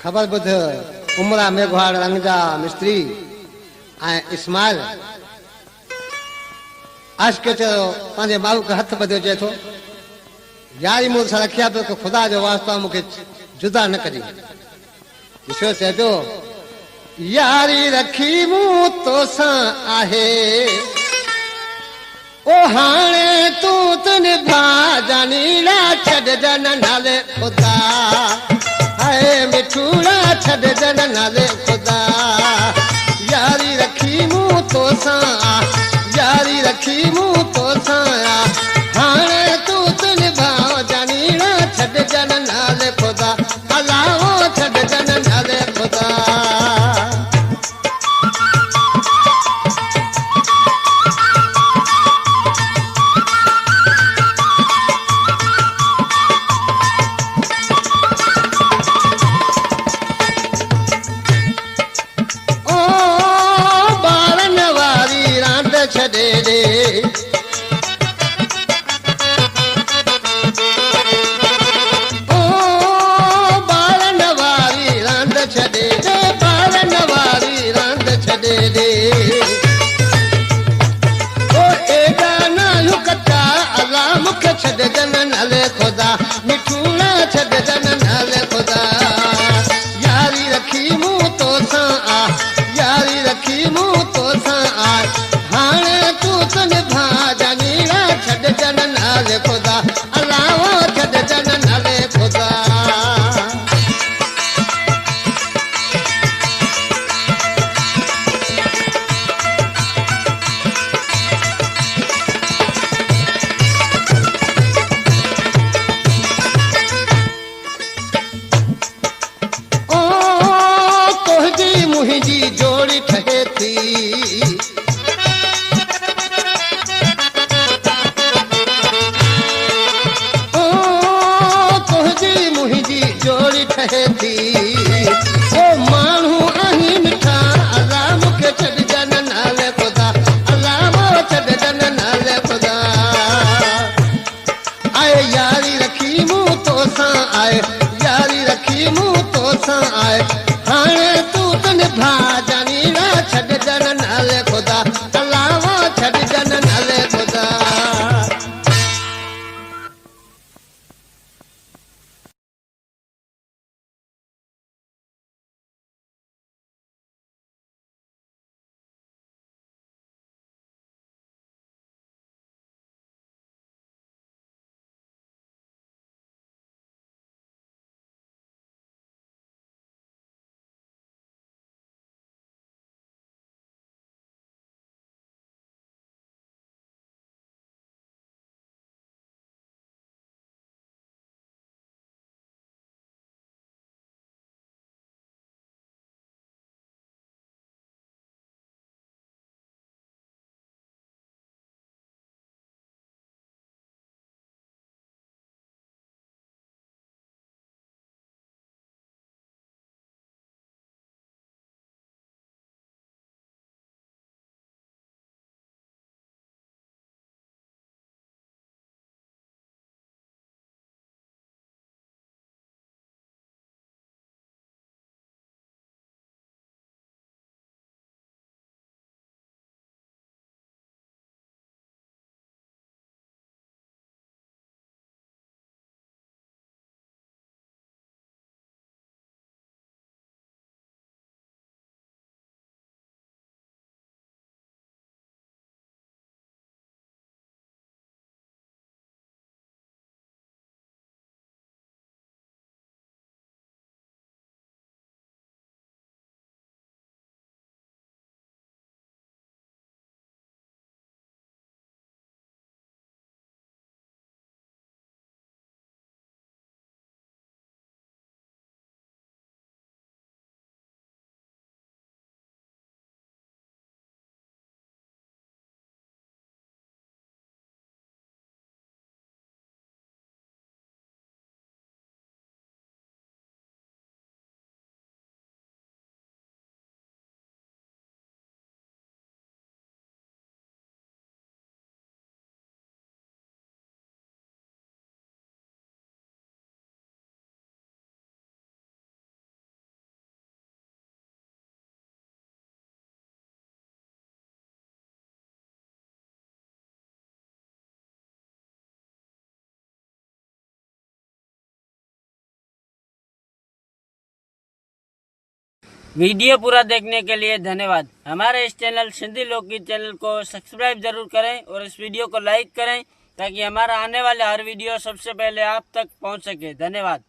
खबर बुध उमरा मेघवाड़ रंगजा मिस्त्री इस्माइल आशिक चयो पंहिंजे माऊ खे हथ ॿधियो चए थो यारी मूं सां रखिया पियो कि ख़ुदा जो वास्तो मूंखे जुदा न करी ॾिसो चए पियो यारी रखी मूं तोसां आहे ओ हाणे तूं त निभा जानीड़ा छॾजन नाले ख़ुदा हाय मिठूड़ा छॾजन नाले ख़ुदा यारी रखी मूं तोसां यारी रखी मूं तोसां हाणे तूं त निभा जानीड़ा छॾजन नाले ख़ुदा अलाहो छॾजन नाले ख़ुदा छॾे रे ओ बारन वारी रांद छॾे रे बारन वारी रांद छॾे रे ओ एॾा न कटा अला मूंखे छॾजन नाले ख़ुदा मिठूड़ा छॾजन नाले ख़ुदा यारी रखी मूं तोसां यारी रखी मूं तोसां हाणे तूं त निभा जानीड़ा छॾजन नाले ख़ुदा अलाहो छॾजन नाले ख़ुदा ओ तुंहिंजी मुंहिंजी जोड़ी ठहे थी जोड़ी ठहे थी ओ माण्हू आहीं मिठा अला मूंखे छॾजन नाले ख़ुदा अलाहो छॾजन नाले ख़ुदा आए यारी रखी मूं तोसां आए यारी रखी मूं तोसां आए हाणे तूं त निभा जानीड़ा छॾजन नाले ख़ुदा अलाहो छॾजन नाले ख़ुदा। वीडियो पूरा देखने के लिए धन्यवाद। हमारे इस चैनल सिंधी लोकगीत चैनल को सब्सक्राइब जरूर करें और इस वीडियो को लाइक करें ताकि हमारा आने वाला हर वीडियो सबसे पहले आप तक पहुंच सके। धन्यवाद।